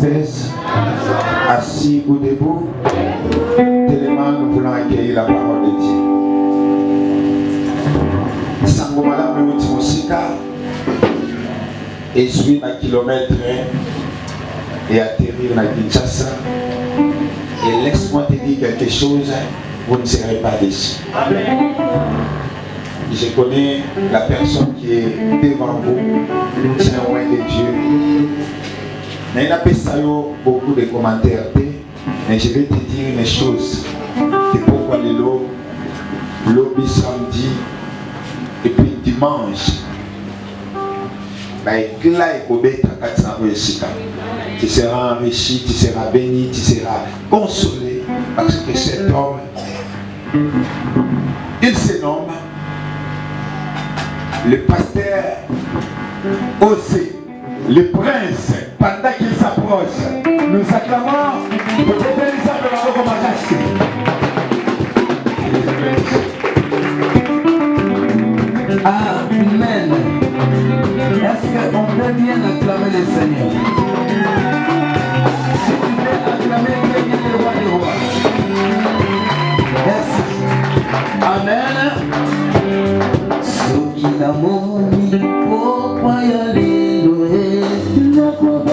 tristesse, assis ou debout, tellement nous voulons accueillir la parole de Dieu. Sangomala Mewuti Mosika, et suivre un kilomètre et atterrir à Kinshasa. Et laisse-moi te dire quelque chose, vous ne serez pas déçus. Je connais la personne qui est devant vous, c'est un roi de Dieu. Mais il n'a pas beaucoup de commentaires, mais je vais te dire une chose. C'est pourquoi le lobby samedi et puis dimanche, tu seras enrichi, tu seras béni, tu seras consolé parce que cet homme, il se nomme le pasteur Osé, le prince. Pendant qu'il s'approche, nous acclamons pour le véritable recommandation. Amen. Est-ce qu'on peut bien acclamer le Seigneur? Si tu peux acclamer, très bien le roi des rois. Merci. Amen. Ce qu'il a moni, pourquoi y aller louer? Ne faut pas.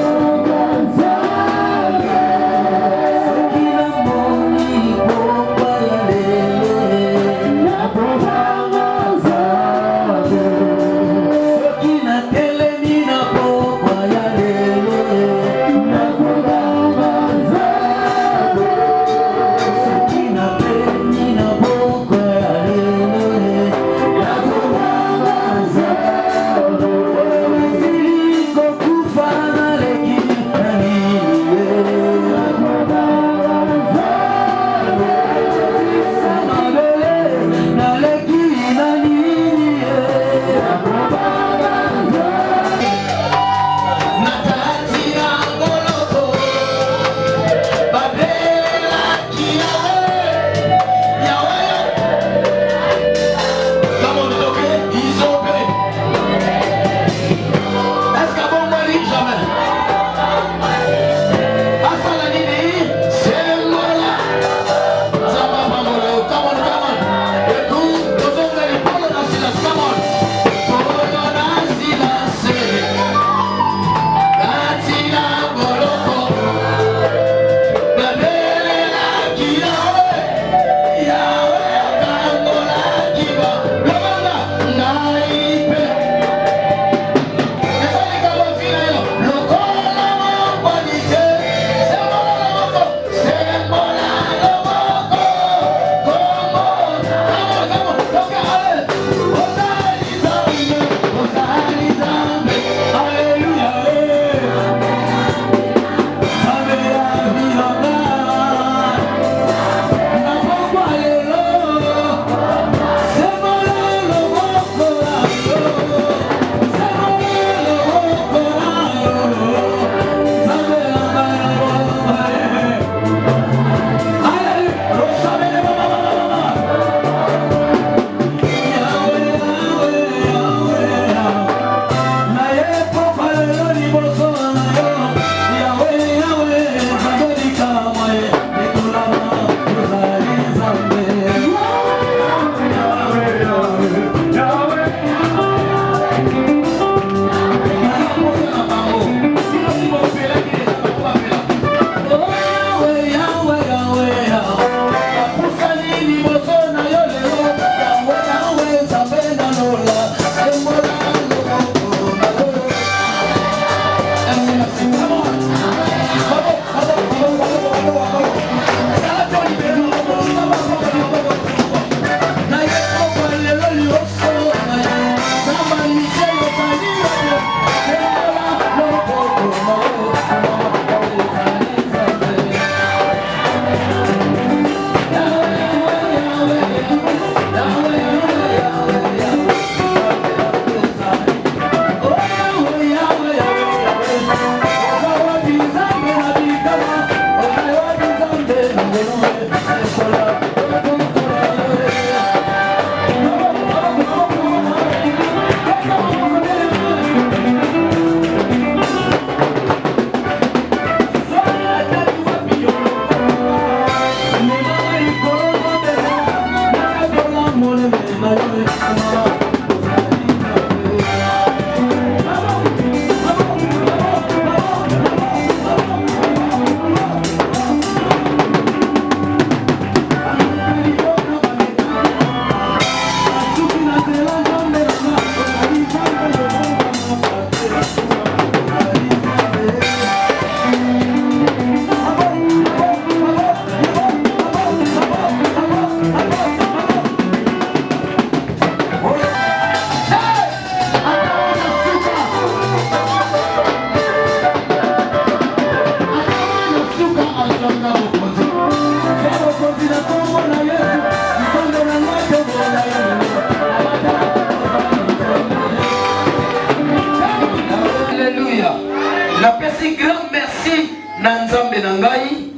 de Nangaï,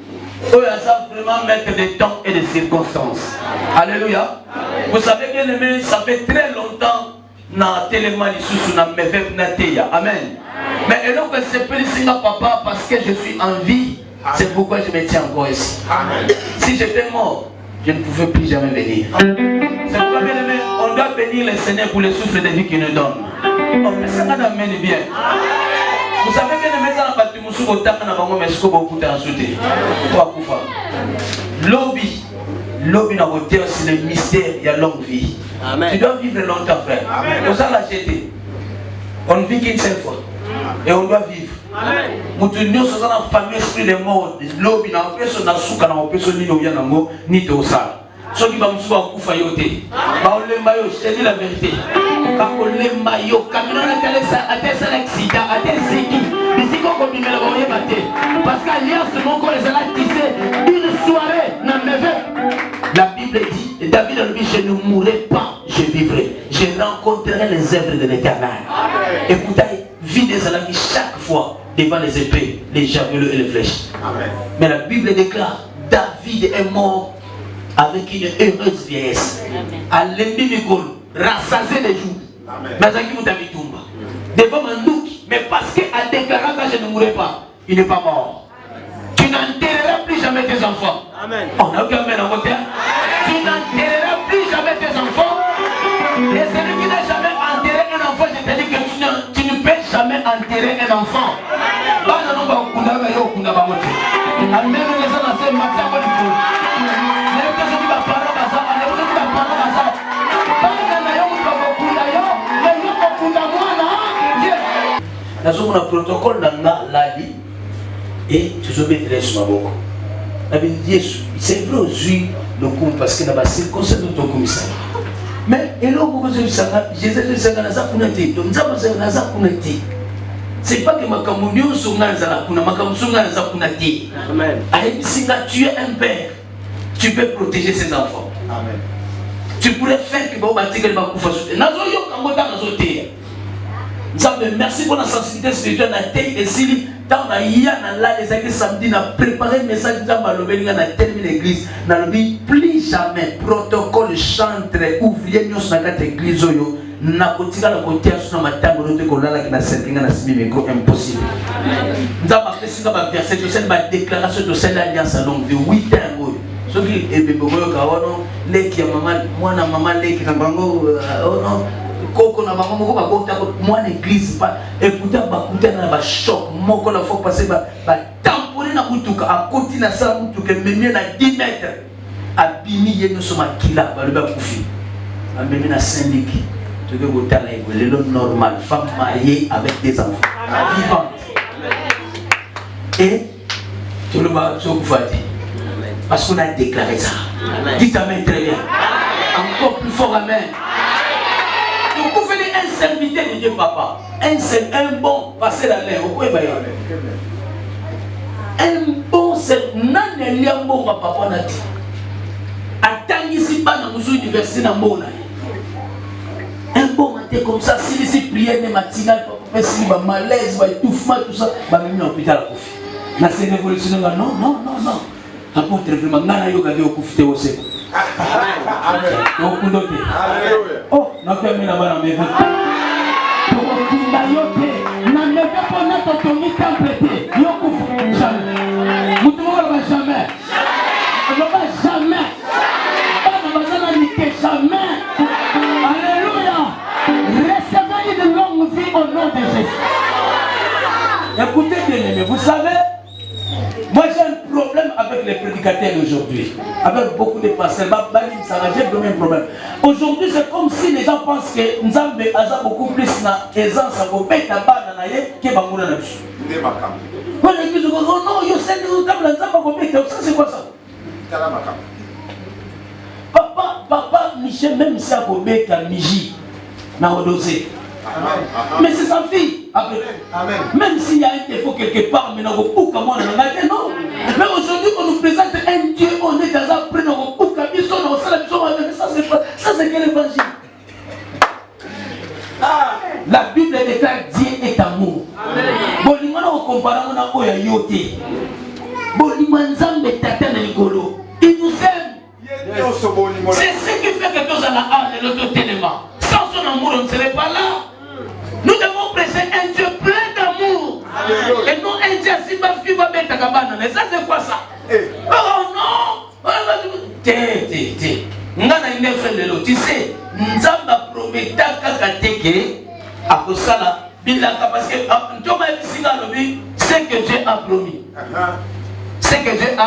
eux, ils savent vraiment mettre des temps et des circonstances. Alléluia. Vous savez, bien aimé, ça fait très longtemps na téléma sous na meve nateya. Amen. Mais et donc c'est pas ici papa parce que je suis en vie. C'est pourquoi je me tiens encore ici. Amen. Si j'étais mort, je ne pouvais plus jamais venir. C'est pourquoi bien aimé, on doit bénir le Seigneur pour le souffle de vie qu'il nous donne. Oh, mais ça m'amène bien. Vous savez bien aimé ça na batimusu kotaka na bango mesiko bokuta ensuite. Toi kufa. Lobby n'a pas c'est le mystère, il y a longue vie. Amen. Tu dois vivre longtemps, frère. Pour ça, la jeter. On ne vit qu'une seule fois. Et on doit vivre. Nous sommes dans la famille esprit de mort. Lobby n'a pas son asuka, n'a pas son nino, ni de osal. Ceux qui vont me souvoir pour failloter. Je te dis la vérité. Quand on les maillots, quand on a un accident, à des équipes, ici qu'on peut me le mater. Parce qu'alliance, mon corps, les a tissé une soirée dans mes vœux. La Bible dit, David a dit, je ne mourrai pas, je vivrai. Je rencontrerai les œuvres de l'Éternel. Écoutez, vie des amis chaque fois devant les épées, les javelots et les flèches. Amen. Mais la Bible déclare, David est mort avec une heureuse vieillesse. À l'ennemi rassasié les jours. Mais à qui vous avez tombé devant Mandouk, mais parce qu'il a déclaré que je ne mourrai pas, il n'est pas mort. Tu n'enterreras plus jamais tes enfants. Amen. On a aucun amen en côté. Tu n'enterreras plus jamais tes enfants. Et celui qui n'a jamais enterré un enfant, je te dis que tu ne peux jamais enterrer un enfant. Nous avons un protocole dans la vie et tu te mettrais sur ma boca. C'est vrai aujourd'hui le coup parce que dans la circonstance de ton commissaire. Mais et là où Jésus c'est pas que ma communion sur Nazara, ma communion sur Kunati. Amen. Si tu es un père, tu peux protéger ses enfants. Amen. Tu pourrais faire que vous bâtissez le bakou fasse. Nazoyo kambota nazoté. Merci pour la sensibilité spirituelle na tei et sili. Dans la hier na la les années samedi na préparé message dans ma lobby na termine l'église. Na lobby plus jamais protocole chantre ouvrier nyos na kata église yo. Na kotika na kotia suna matango rote kolala ki na serkinga na sibi micro impossible. Nzamba pesinga ba verset to sel ba déclaration to sel alliance à longue vie 8 ans. Ce qui est bébé kawono leki ya mama leki na bango ono koko na maman moko bakota moi l'église pas écouter bakuta na ba choc moko la fois passer ba tamponner na mutuka a continue na sa mutuka memie na 10 mètres abimi yeno soma kila ba le ba kufi amemi na Saint-Luc tu veux goûter là le normal femme mariée avec des enfants vivante et tu le vas sur kufati parce qu'on a déclaré ça. Dites amen très bien. Encore plus fort amen. Donc vous faites un serviteur de Dieu papa. Un bon passer la l'air. Un bon serviteur. Nan a bon papa nati. Attends ici pas dans nos universités dans mon un bon matin comme ça, si les prières matinales, si les malaise, étouffement, tout ça, va même en hôpital à Kofi. Dans ces révolutions, non. Apôtre vraiment ngana yoga de okufite wose. Amen. Oh, na kwa mimi na bana meve. Tokinda yote na meve pona totongi template. Yokufu jamais. Mutu mo ba jamais. Jamais. Bana bazana ni que jamais. Alléluia. Recevez une longue vie au nom de Jésus. Écoutez bien, mais vous savez, moi j'ai un problème avec les prédicateurs d'aujourd'hui, avec beaucoup de pasteurs. J'ai vraiment un problème. Aujourd'hui c'est comme si les gens pensent que nous avons beaucoup plus d'aisance à vous payer tabac que Bangoula là-dessus. Quand l'église dit oh non, yo sais nous avons la tabac pour payer, ça c'est quoi ça? Papa Michel même si à Kobe Kamiji n'a odosé. Mais c'est sa fille. Après. Amen. Même s'il y a un défaut quelque part, mais non. Mais aujourd'hui, on nous présente un Dieu, on est dans un prénom, ça c'est quel évangile? La Bible déclare Dieu est amour. Bon, nous comparons à Oya Yote. Il nous aime. C'est ce qui fait que nous allons aller l'autre tellement. Sans son amour, on ne serait pas là. Nous devons prêcher un Dieu plein d'amour. Et non un Dieu si ma fille va mettre à cabane. Mais ça, c'est quoi ça? Oh non! Tu sais, Nzamba promettait que à Kosala, parce que c'est que Dieu a promis. C'est que Dieu a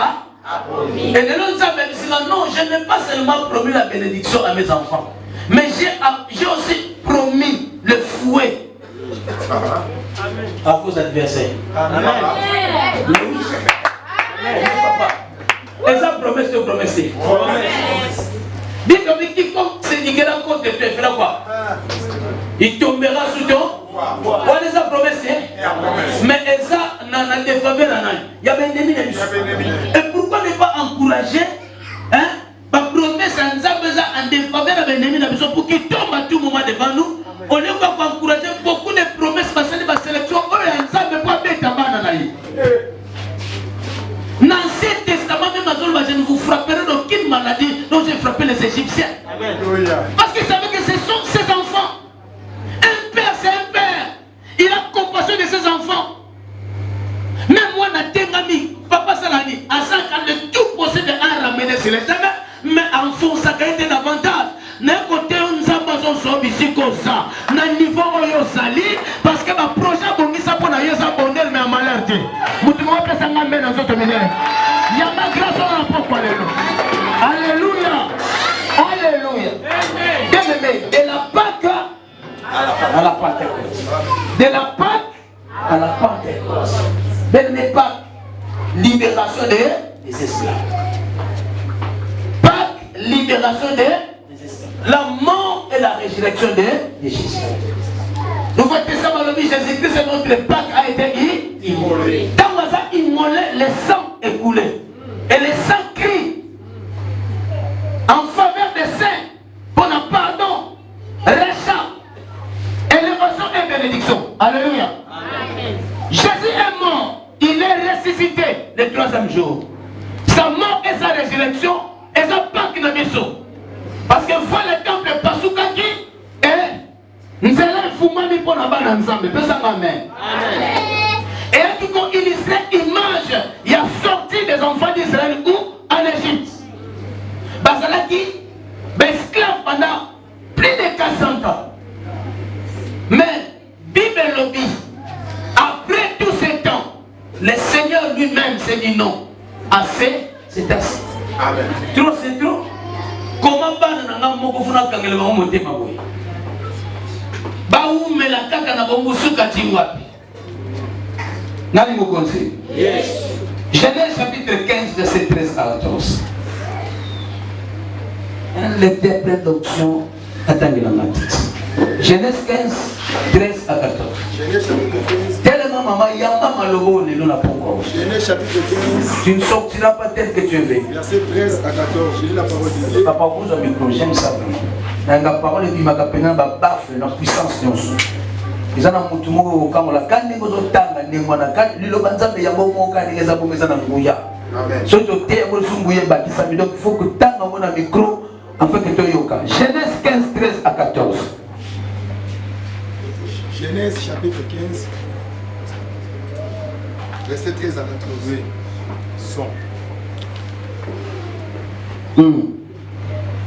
promis. Et de l'autre non, je n'ai pas seulement promis la bénédiction à mes enfants, mais j'ai aussi promis le fouet à vos adversaires. Amen. Et ça promesse de promesse. Dis comme quiconque se liguera contre toi, fera quoi? Il tombera sous ton. On les a promessé. Mais ça n'a des faveurs. Il y a bien des ennemi. Et pourquoi ne pas encourager la promesse en défaveur à l'ennemi pour qu'il tombe à tout moment devant nous? On ne va pas encourager beaucoup de promesses parce que la sélection, dans l'Ancien Testament, même je ne vous frapperai d'aucune maladie dont j'ai frappé les Égyptiens. Amen. Parce qu'ils savaient que ce sont ses enfants. Un père, c'est un père. Il a compassion de ses enfants. Même moi, papa Salani, à ça, quand le tout possède un ramener sur les jamais, mais en fond, ça a été davantage. D'un côté, on nous a besoin de ici comme ça. Dans le niveau où on s'allie, parce que le projet, on dit ça pour nous abonner, mais en malheur. Vous devez faire ça, mais dans notre ministère. Il y a ma grâce à la propre. Alléluia. Alléluia. Bien-aimé, de la Pâque à la Pentecôte. De la Pâque à la Pentecôte. Bien-aimé, Pâque, libération des esclaves. Pâque, libération des la mort et la résurrection de Jésus. Nous voyons que ça, Jésus-Christ, notre Pâque a été immolé. Quand on a immolé, le sang est coulé. Et le sang crie en faveur des saints pour un pardon, rachat, élévation et bénédiction. Alléluia. Amen. Jésus est mort, il est ressuscité le troisième jour. Sa mort et sa résurrection et sa Pâque de mission. Parce que voilà le temple Pasukaki et nous allons fumami pour la banane ensemble. Amen. Et là, qui ont illustré l'image, il y a sorti des enfants d'Israël où? En Égypte. Basalaki, esclave pendant plus de 400 ans. Mais, Bible lobby, après tous ces temps, le Seigneur lui-même s'est dit non. Assez, c'est assez. Amen. Trop, c'est trop. Comment banana moko funa kangele ba monte maboy ba umela kaka na bongo suka tiwapi nani mo conseil? Yes. Genèse chapitre 15 verset 13 à 14. Un lecteur plein d'options attendez la matrice. Genèse 15 13 à 14. Genèse chapitre 15. Tellement maman yamba malobo le lona pourquoi. Genèse chapitre 15. Tu ne sortiras pas tel que tu es venu. Verset 13 à 14. Je lis la parole de Dieu. Papa vous au micro, j'aime ça vraiment. Dans la parole de Dieu, ma capena ba bafle la puissance de Dieu. Ils en ont mutu moko kamola kandi bozo tanga ne mwana kandi lilo banzambe ya bomo kandi ngeza bomeza na nguya. Amen. So to te mo sunguye bakisa donc il faut que tanga mona micro afin que to yoka. Genèse 15 13 à 14. Genèse chapitre 15, verset 13 à 14. Oui. Son.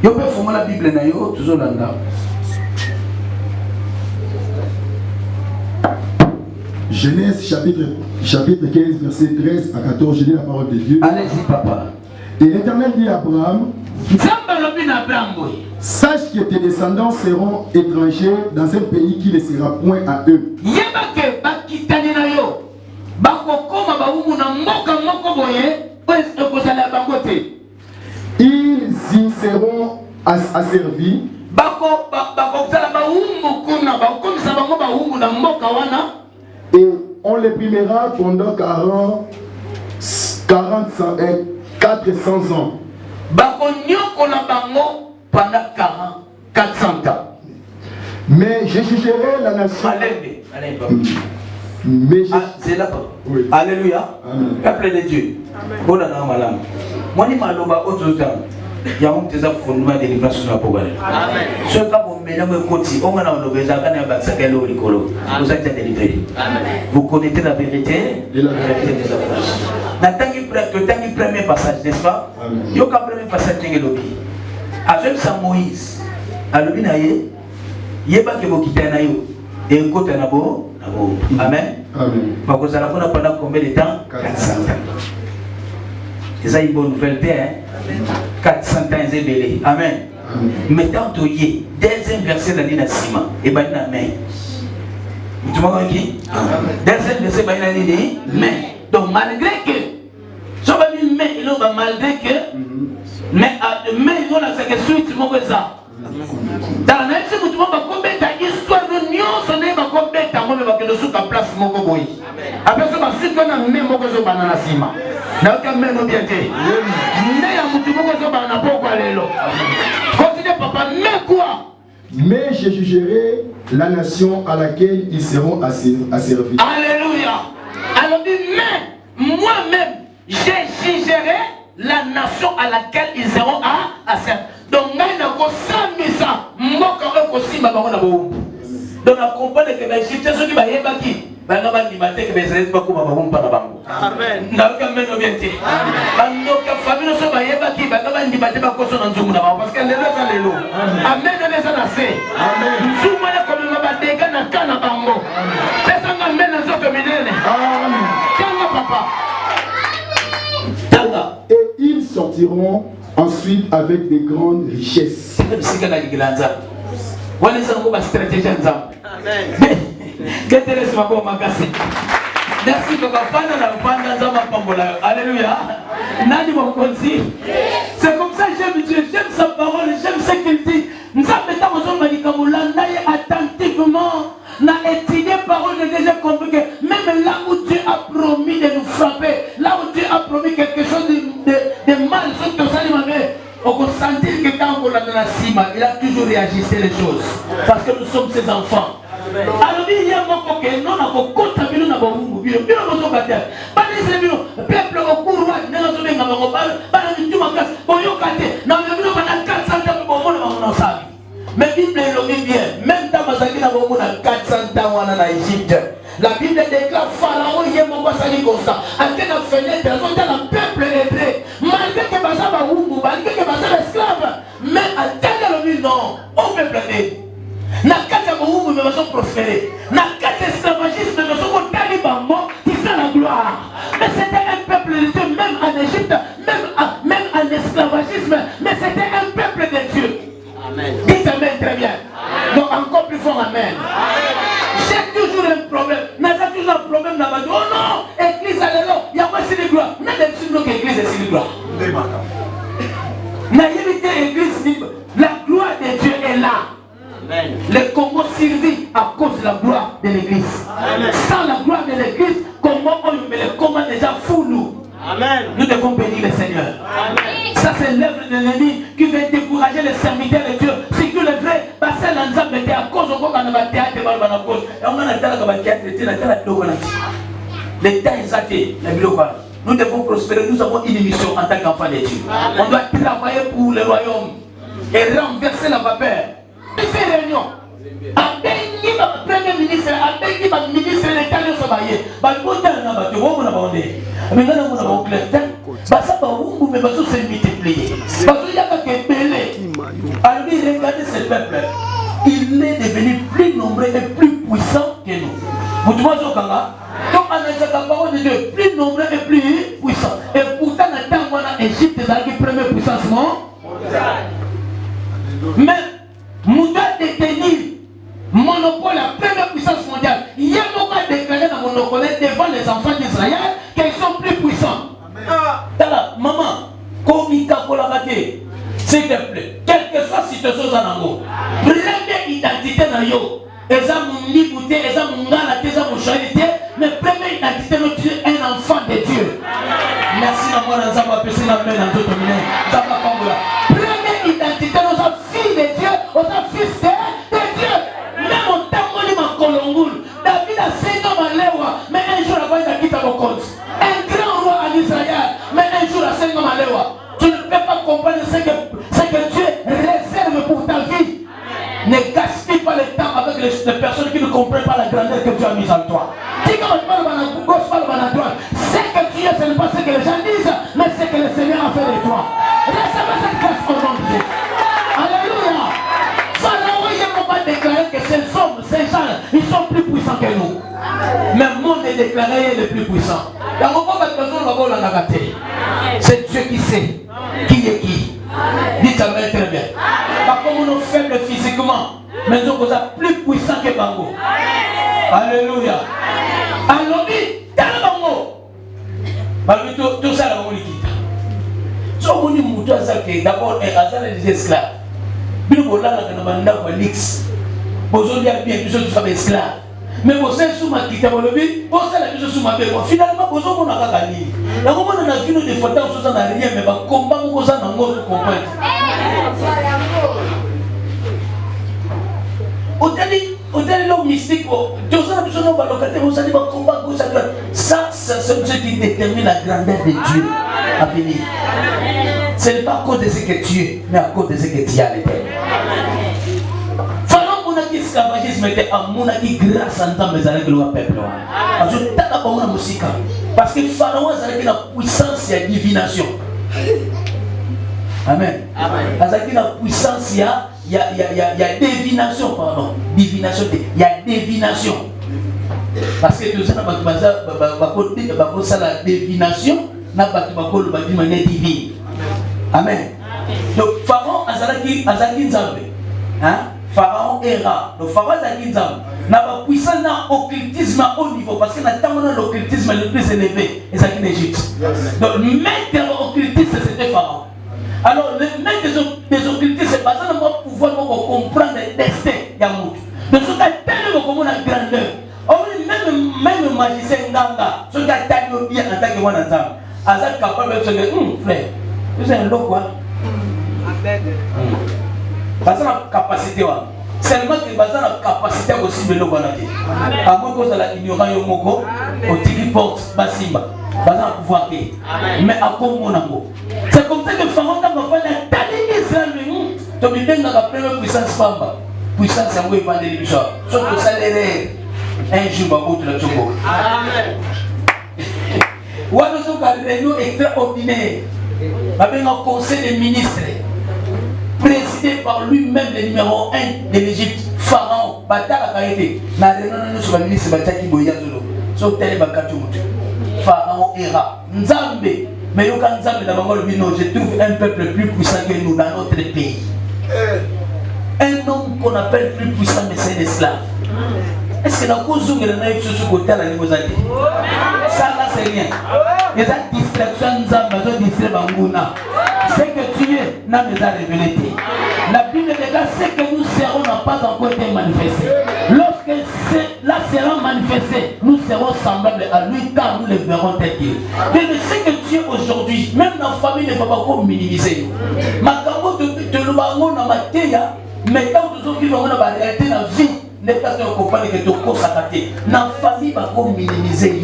Yo peux fumar la Bible na yo toujours là. Genèse chapitre 15, verset 13 à 14. Je lis la parole de Dieu. Allez-y papa. Et l'Éternel dit à Abraham, sache que tes descendants seront étrangers dans un pays qui ne sera point à eux. Ils y seront asservis. Et on les primera pendant 400 ans. Mais je jugerai la nation. Mais c'est là. Oui. Alléluia. Peuple de Dieu. Bon, là, madame. Moi, je maloba autre temps. Il y a un des fondements de délivrance sur la pauvreté. Amen. Ce cas où mesdames côté, on a un obéissant quand on a bacsé au licolo. Vous êtes délivrés. Vous connaissez la vérité et la vérité des affranchis. Dans le premier passage, n'est-ce pas? Il y a un premier passage qui est lobby. Avec ça Moïse, à lobby naïe, il y a pas que vous quittez naïe et côté nabo. Amen. Amen. Parce que ça l'a pendant combien de temps? 400 ans. Et ça, une bonne nouvelle, hein? 400 ans, c'est belé. Amen. Mettons tout y deuxième verset de l'année Nassima. Et bien, amen. Tu m'as compris? Deuxième verset de l'année dit, mais. Donc, malgré que, si on va dire, mais, il a malgré que, mais, il y a la question, tu m'as dit ça. Dans la même chose, tu m'as dit, combien d'histoires de Nyon, on est combien de temps, on va que nous place mon goboy. Après ça, si on a même mon gozo banana sima. N'a aucun même bien été. Mais à mon gozo banana pourquoi aller là? Continuez, papa, mais quoi? Mais je jugerai la nation à laquelle ils seront asservis. Alléluia. Alors dit, mais moi-même, je jugerai la nation à laquelle ils seront asservis. Donc, nous avons ça, donc, on comprend que les Égyptiens sont qui vont y aller. Amen. Et ils sortiront ensuite avec des grandes richesses. Merci alléluia. C'est comme ça que j'aime Dieu, j'aime sa parole, j'aime ce qu'il dit. Nous avons attentivement, nous avons étudié la parole de Dieu, compris que même là où Dieu a promis de nous frapper, là où Dieu a promis quelque chose de mal, sur tout ça, on peut sentir que quand on a dans la cima, il a toujours réajusté les choses. Parce que nous sommes ses enfants. Alors il y a un moment que nous avons compté, nous avons vu, nous avons vu, peuple au courant, nous avons vu, nous avons mais la Bible le dit bien, même dans Mazaki, nous avons 400 ans en Égypte. La Bible déclare Pharaon, il y a un moment comme ça. En quelle fenêtre, ils ont le peuple hébreu. Malgré que Baza va Wumbu, malgré que Baza va esclave, mais à tel le non, on peut planer. Na kata Wumbu, mais Baza prospérer. Na kata esclavagisme, mais Baza talibamo, qui fait la gloire. Mais c'était un peuple de Dieu, même en Égypte, même en esclavagisme, mais c'était un peuple de Dieu. Amen. Dites Amen très bien. Amen. Donc encore plus fort Amen. J'ai toujours un problème. N'a toujours un problème là-bas. Oh non, église alléluia. Il y a pas si de gloire. N'a pas si de église est si de gloire. N'a évité l'église. La gloire de Dieu est là. Amen. Le Congo survit à cause de la gloire de l'église. Sans la gloire de l'église, comment on met le Congo déjà fou nous. Amen. Nous devons bénir le Seigneur. Amen. Ça c'est l'œuvre de l'ennemi qui veut décourager les serviteurs de Dieu. Si tu le vrai, c'est l'ensemble était à cause de la théâtre et on a théâtre. Les temps exactés, nous devons prospérer. Nous avons une mission en tant qu'enfants de Dieu. Amen. On doit travailler pour le royaume et renverser la vapeur. Il fait réunion. Premier ministre, le ministre de l'État de Somalie, regardez ce peuple, il est devenu plus nombreux et plus puissant que nous. Vous voyez ce donc on a la parole de Dieu, plus nombreux et plus puissant. Et pourtant, dans l'Égypte, c'est la première puissance mondiale. Mais nous devons détenir monopole, la première puissance mondiale. Il y a beaucoup à déclarer dans monopole devant les enfants d'Israël qu'ils sont plus puissants. Maman, Komika Kolabate, s'il te plaît, quelle que soit la situation en Ango, première identité dans yo, eza mon liberté, eza mon galate, eza mon charité, mais première identité, nous tu es un enfant de Dieu. Merci d'avoir un zamba péché la main dans tout le monde. Première identité, nous sommes filles de Dieu, nous sommes fils de Dieu. Même en temps où on est en Colomboul, David a 5 ans à l'Ewa, comprendre ce que Dieu réserve pour ta vie. Ne gaspille pas le temps avec les personnes qui ne comprennent pas la grandeur que Dieu a mise en toi. Dis quand tu parles à gauche, parle à droite. Ce que tu es, ce n'est pas ce que les gens disent, mais ce que le Seigneur a fait de toi. Recevez cette grâce au nom de Dieu. Alléluia. Pharaon, il n'a pas déclaré que ces hommes, ces gens, ils sont plus puissants que nous. Mais le monde est déclaré le plus puissant. C'est Dieu qui sait qui est qui. Dites Amen très bien. Pas comme nous faibles physiquement, mais nous sommes plus puissants que Bango. Alléluia. Alors, tout ça, la monnaie quitte. Si on dit que d'abord, les esclaves. Bien que là, on a un lix. Aujourd'hui, il y a bien plus de esclaves. Mais vous savez, si vous avez quitté le vie, vous savez la chose finalement, vous avez gagné. La moment où on a vu des photos, on n'a rien, mais combat, vous avez compris. Au-delà l'homme mystique, tous les gens qui ont locataire, vous allez combattre, ça, c'est ce qui détermine la grandeur de Dieu à venir. Ce n'est pas à cause de ce que tu es, mais à cause de ce que tu as à l'éternel. L'esclavagisme était à mon avis grâce à l'entendre avec le peuple. Parce que Pharaon a la puissance et la divination. Amen. Avec la puissance, il y a divination, pardon. Divination, il y a divination. Parce que tout ça, la divination, n'a pas de manière divine. Amen. Donc, Pharaon a la hein? Pharaon era. Le Pharaon n'a pas puissance dans l'occultisme à haut niveau. Parce que l'occultisme le plus élevé est en Égypte. Donc le maître de l'occultisme c'était Pharaon. Alors le maître des occultistes c'est pas ça le pouvoir de comprendre le destin Yamout. Donc ce qui a tellement comme une grandeur. Même le magicien Nanga, ce qui a tellement bien en tant que moi ensemble. Azak capable de se dire, frère, vous êtes un lot quoi. Parce que la capacité, seulement que la capacité aussi de l'obanaki. À moins que ça ignorant yomoko, au tiki porte, basimba, bazar pouvoir que. Mais à quoi mon amour? C'est comme ça que Pharaon a fait la taille Israël. Tu me donnes la première puissance femme, puissance à moi évangélique. Sauf que ça l'est un jour à bout de la Togo. Amen. Ou alors une réunion extraordinaire, avec un conseil des ministres. Présidé par lui-même le numéro 1 de l'Égypte, Pharaon, Batara Kaïté, na réunion sur le ministre Bataki Boyazolo, sur Télé Bakatou, Pharaon era, Nzambe, mais quand Nzambe dans le monde, je trouve un peuple plus puissant que nous dans notre pays. Un homme qu'on appelle plus puissant, mais c'est l'esclave. Est-ce que dans le cause où il y a une chose côté à la niveau ça là c'est rien. Il y a une distraction, Nzambe, distrait Bangouna. Ce que tu es n'a pas révélé. La Bible déclare ce que nous serons n'a pas encore été manifesté. Lorsque cela sera manifesté, nous serons semblables à lui car nous le verrons tel qu'il est. Mais ce que tu es aujourd'hui, même dans la famille ne va pas minimiser. Ma camo te le bango dans ma théa, mais quand nous autres vivons dans la réalité de la vie, les personnes comprennent que tu as constaté. Dans la famille va minimiser.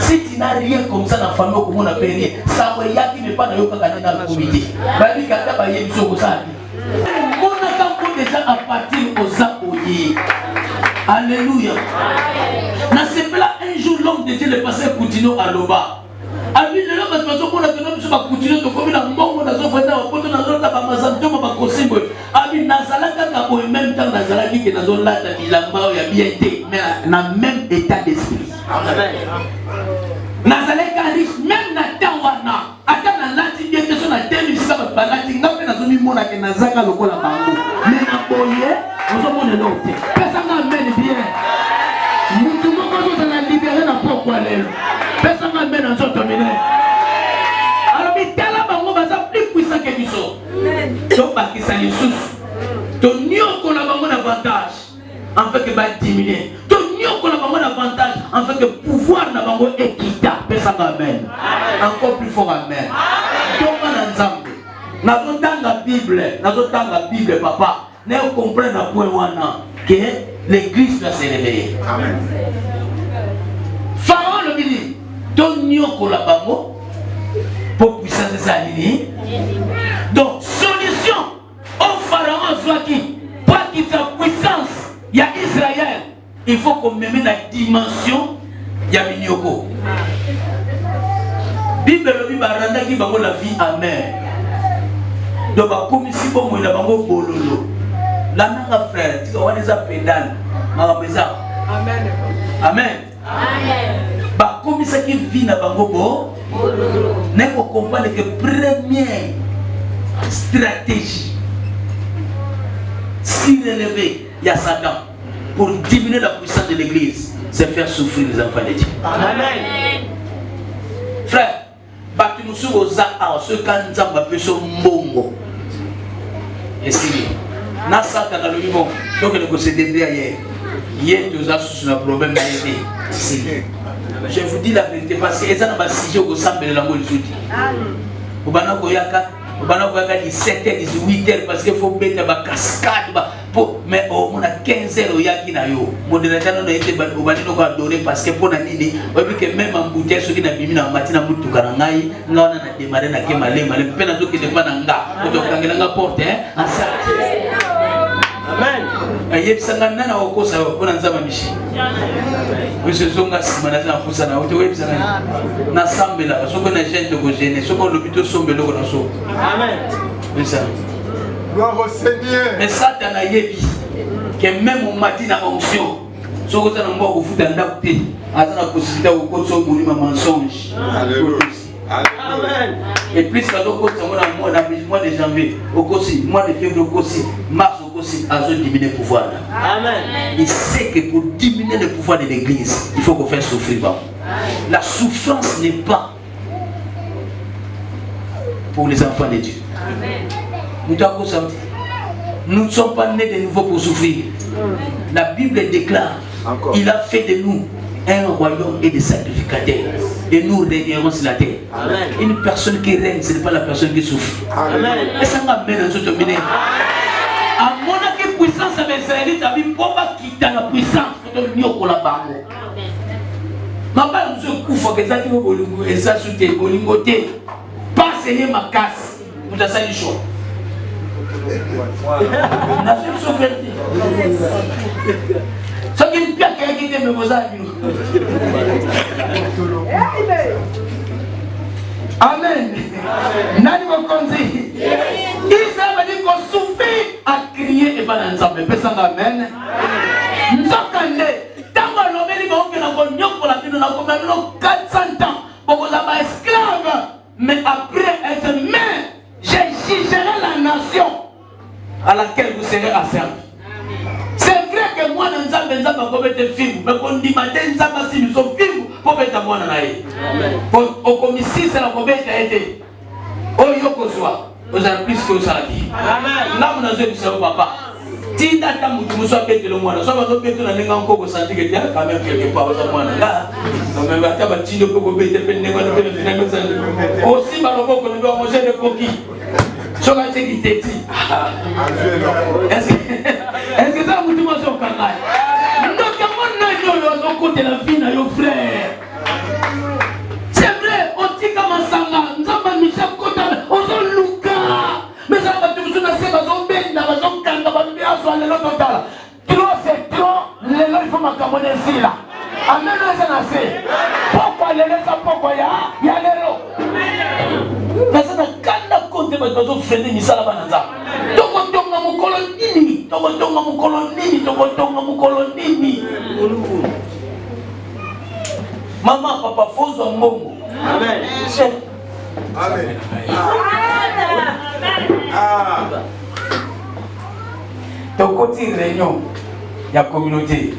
Si tu n'as rien comme ça dans la famille, comme on appelle rien, ça va y aller qui n'est pas dans le comité. Mon déjà appartient aux apôtres. Alléluia. Dans ce plat, un jour, l'homme de Dieu le passé continue à l'oba. Ami le lobby parce qu'on a donné sur ma couture de comme la bombe dans son frère au poteau dans l'autre à Mazanto ma kosimbo. Ami Nazalaka ka au même temps Nazalaki que dans zone là il a bien été mais dans même état d'esprit. Amen. Nazalaka riche même na tawana. Ata na lati bien que son a tenu ça ba lati ngape na zone mona que Nazaka lokola bango. Mais na boye on mona l'autre. Pesa na men bien. Mutu moko zo na libérer na pourquoi lelo. Personne n'a bien dans son domaine. Alors, mais tel bango va plus puissant que nous sommes. Donc, parce que ça est sous. Ton nion qu'on a vraiment d'avantage, en fait que va diminuer. Ton nion qu'on a vraiment d'avantage, en fait que pouvoir n'a pas équitable. Personne amen. Encore plus fort amen. Donc, on a ensemble. Nous dans la Bible, papa. Nous comprenons à point que l'église doit se réveiller. Amen. Pharaon le dit. Ton nyoko la bango pour puissance des animés. Donc, solution au pharaon Zwaki, pour qu'il ait la puissance, il y a Israël. Il faut qu'on me mette la dimension, il y a Minyoko. Bible le Bible renda qui va la vie amère. Donc, comme ici, bon, il a un bololo. La nana frère, tu vois, les appels Amen. Amen. Bah, comme ça qui vit dans Bangobo, n'est pas comprendre que première stratégie, si relevé, il y a Satan pour diminuer la puissance de l'église, c'est faire souffrir les enfants de Dieu. Amen. Frère, bah, tu nous souviens aux arts, ceux qui ont un peu son bongo. Et si, na Satan dans le vivant, donc il faut se dédouaner. Hier, tu as un problème d'aider. Je vous dis la vérité parce que les gens ont un sujet au sein de la mode. Vous avez 17h, 18h parce qu'il faut mettre ma cascade. Mais on a 15h au Yakinayo. Modérateur n'a été donné parce que pour l'année, même en bouteille, ceux qui n'ont pas mis matin à Moutoukanaï, on a démarré à Kemalé, mais le pénal qui n'est pas dans la porte. Amen. Aye bisangana na okosa ona nzama mishi. Weso zonga simana za kusana ote we bisangana. Na sambela soko na gente ko gene soko lobito sombelo ko na so. Amen. Bisa. Gloire au Seigneur. Mais Satan a yebi que même au matin na onction soko za na mbo ko futa ndakute azana possibilité ko koso monima mensonge. Alléluia. Amen. Et plus quand on compte sur le mois de janvier, aussi, mois de février, aussi, mars, aussi, à diminuer le pouvoir. Amen. Il sait que pour diminuer le pouvoir de l'église, il faut qu'on fasse souffrir. La souffrance n'est pas pour les enfants de Dieu. Amen. Nous ne sommes pas nés de nouveau pour souffrir. La Bible déclare, il a fait de nous un royaume et des sacrificateurs. Et nous régnerons sur la terre. Amen. Une personne qui règne, ce n'est pas la personne qui souffre. Amen. Et ça m'a bien terminé. À mon avis, puissance à mes Israélites, à vie, pour pas quitter la puissance, il faut mieux pour la barre. Ma mère nous a fait que ça qui vous bolingo et ça soutient bolingoté. Passez ma casse. Vous avez ça du chaud. On a fait souffrir. Ce qui me plaît, c'est qu'il y a des choses. Amen. Nani mo konzi. Israël va dire qu'on souffre à crier et pas d'ensemble. Pesanga amen. Nzokande. Tango lobeli ba okela ko nyoko la bino na ko même 400 ans. Pour la ba esclave. Mais après être main, j'ai jugerai la nation à laquelle vous serez asservis. C'est vrai que moi, nous avons été films, mais qu'on dit matin, nous sommes films pour être moi. Au commissaire, c'est la combien qui a été. Au Yoko soit, vous avez plus que ça dit. Là, vous n'avez pas papa. Si vous avez été le mois, vous avez été le mois, vous avez été quand même quelque part au mois. Là, vous avez été le mois, vous avez été le mois. Aussi, vous avez été manger des coquilles. Je vais te dire. Est-ce que ça vous dit moi sur le canal? Nous côté la vie de nos frères. C'est vrai, on dit comme un sanga, nous avons mis chaque côté, on s'en louka. Mais ça va tout sur la scène, on s'en bête, on s'en calme, on va bien sur le lot total. Trop c'est trop, les lois il faut m'accompagner ici là. Amen, ça n'a fait. Pourquoi les lois, pourquoi il y a les lois? Mais ça n'a qu'un compte, mais nous avons fait des mises à la banane. Maman, papa, faut un mot. Amen. Amen. Donc, côté réunion, il y a communauté.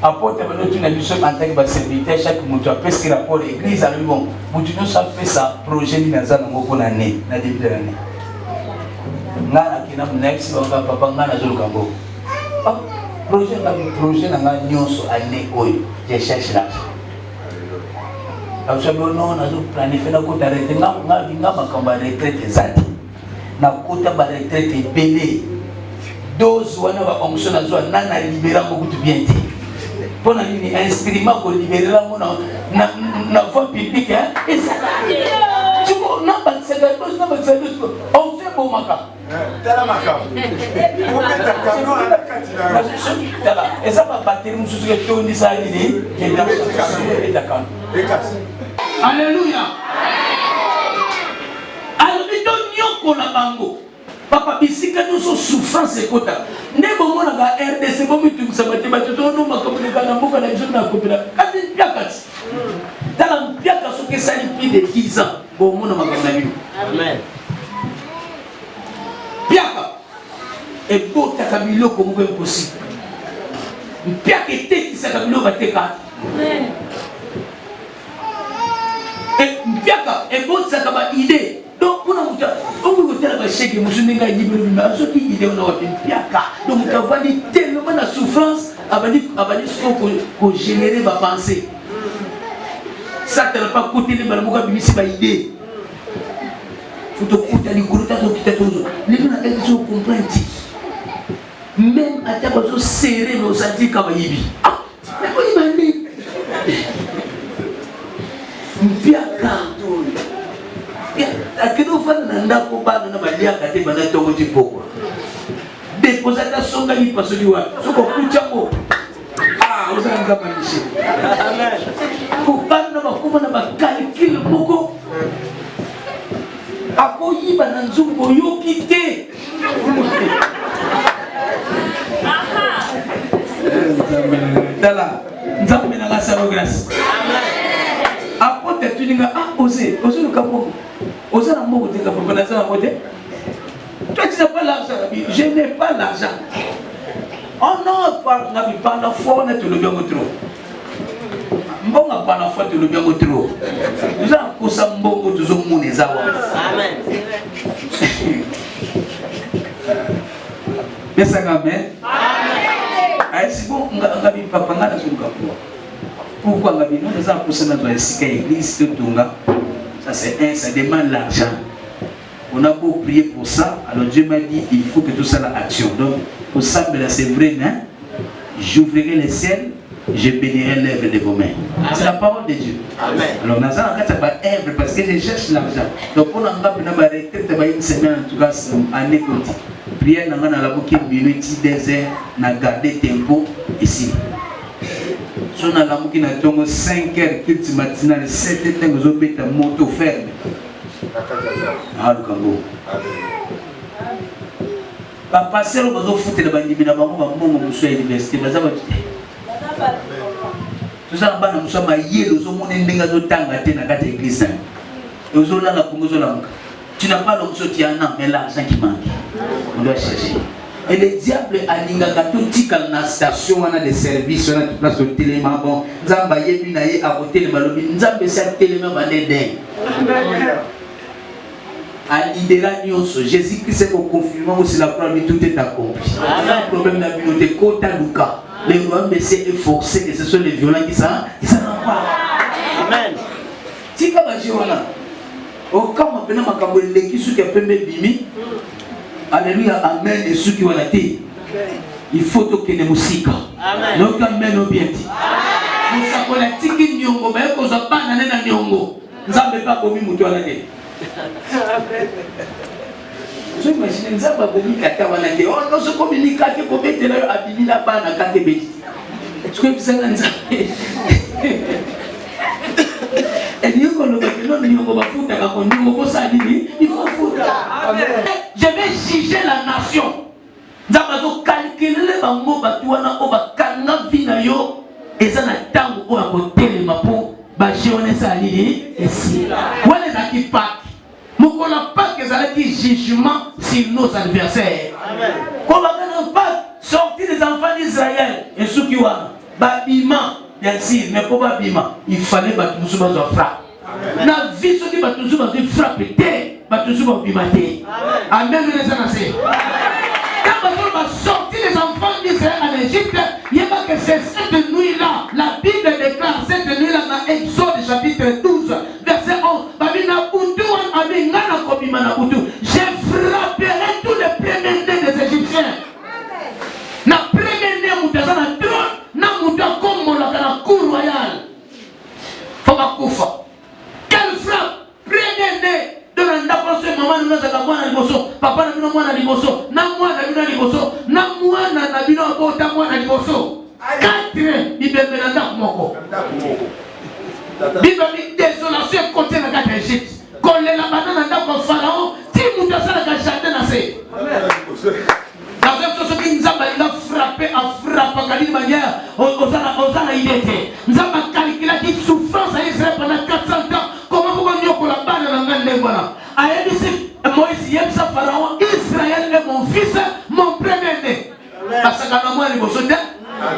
Apporte une émission en tant que serviteur, chaque moto a presque rapport à l'église à l'union. Nous avons fait ça, projet dans un année, dans le début de l'année. Ngana kina mnex banga papa ngana zulu kambo. Projet na ngana nyonso ane oyo je cherche là. Alors sababu na zo planifier na kota retraite nga makamba retraite zati. Na kota ba retraite belé. Dose wana ba onction na zo nana libéra beaucoup de bien. Pona nini instrument ko libérer mo na voie publique hein. Et ça. Tu vois, on fait beau maca. Tala maca. Et ça va battre une chose que tout le monde alléluia. Alors, il donne la bango. Papa, ici, quand nous sommes souffrance et quota, ne bon mon aga RDC, bon, tu sais, tu vas te donner ma commune, quand on va aller sur la copine. Quand il y a quatre, dans la piaka, ce que ça lui de 10 ans, bon, mon ama commune. Amen. Piaka, et beau takamilo comme impossible. Piaka était qui s'est kamilo va te quatre. Amen. Et piaka, et beau sakaba idée. Donc, on a dit que donc, on a dit tellement de souffrance, on a dit qu'on générer ma pensée. Ça, tu n'as pas côté de ma idée. Il faut que tu les gens comprennent. Même à ta façon serré, nos antiques comme Ibi. Ah, c'est quoi il m'a dit? Akino fan nanda ko ba na malia kate bana tongo tipoko deposa ta songa ni pasoli wa soko kuchango uzanga manishi amen ko bana bakuma na bakalikile moko ako yiba na nzungo yokite dala nzambe na grâce amen apote tuninga osé le capot. Osé la mort de capot. Toi tu n'as pas l'argent. Je n'ai pas l'argent. Oh non, pas la foi, on est le bien trop. Bon, pas la foi, tu le bien trop. Nous avons posé un bon de zone monézawa. Amen. Mais ça amen. Amen. C'est bon, on a vu papa dans le capot. Pourquoi nous avons poussé notre église de Tunga? Ça ça demande l'argent. On a beau prier pour ça, alors Dieu m'a dit il faut que tout ça la action. Donc pour ça, c'est vrai, hein? J'ouvrirai les ciels, je bénirai l'œuvre de vos mains. C'est la parole de Dieu. Amen. Alors nous avons pas œuvre parce que je cherche l'argent. Donc on a une semaine en tout cas année côté. Prière dans la bouquet minute 2 heures, n'a gardé tempo ici. Si on a la mouki na tongo 5 heures culte matinale 7 heures nous obéit à moto ferme. Ah le Congo. Papa c'est le bazo foutre le bandi na bango ba mongo muso université baza ba. Tout ça bana muso ma yelo zo mona ndenga zo tanga te na kata église. Et zo la Congo zo la muka. Tu n'as pas l'homme sorti un an mais l'argent qui manque. On doit chercher. Et le diable a dit que la station a des services, on a toute place au téléma. Bon, Zamba Yebinaye a voté le malobi. Zamba c'est téléma bandé. À l'idéal, Jésus-Christ est au confinement où c'est la preuve tout est accompli. Le problème n'a plus été Kota Luka. Les rois est forcé et ce sont les violents qui s'en emparent. Amen. Tika Bajiwana. Au cas où on a un qui qui a fait bimi. Alléluia, amen. Et ceux qui ont été, il faut que les musiques. Amen. Donc, amen au bien dit. Nous savons la tiki nyongo, mais qu'on soit pas dans la nyongo. Nous n'avons pas commis mon toit à la tête. Je m'imagine, nous n'avons pas commis kata à la tête. Oh non, ce communiqué pour mettre là, abîmer la panne à kate béti. Tu connais ça, nous je vais juger la nation. Je vais calculer les bango batuana au bakanga vinayo et ça n'a tango au côté les mapo bachone salini et si voilà ça qui pack mukola pas que ça dit jugement sur nos adversaires. Amen. Qu'on va pas sortir les enfants d'Israël et ceux qui ont babima bien sûr mais pour babima il fallait battre nous sur frappe. La vie ceux qui battent nous sur frappe battre sur babima. Amen les amis. Quand on va sortir les enfants d'Israël en Égypte, il y a pas que c'est cette nuit-là. La Bible déclare cette nuit-là dans Exode chapitre 12, verset 11. Je frapperai tous les premiers-nés des Égyptiens. Na premier-né mutaza na trône, na mutako molaka na cour royale. Fama kufa. Quelle frappe? Premier-né de la ndapose maman nous a gagné na liboso. mwana liboso na mwana bino liboso na mwana na bino bota mwana liboso 4 bibembe na ndako moko bibembe désolation côté na kati Égypte kolela banana ndako Pharaon ti mutu asalaka jardin na se dans un sens que Nzamba il a frappé à frapper d'une manière aux idées. Nzamba calculé qui souffrance à Israël pendant 400 ans. Comment vous voyez que la balle dans le monde a dit Moïse yem sa Pharaon Israël est mon fils, mon premier-né. Parce que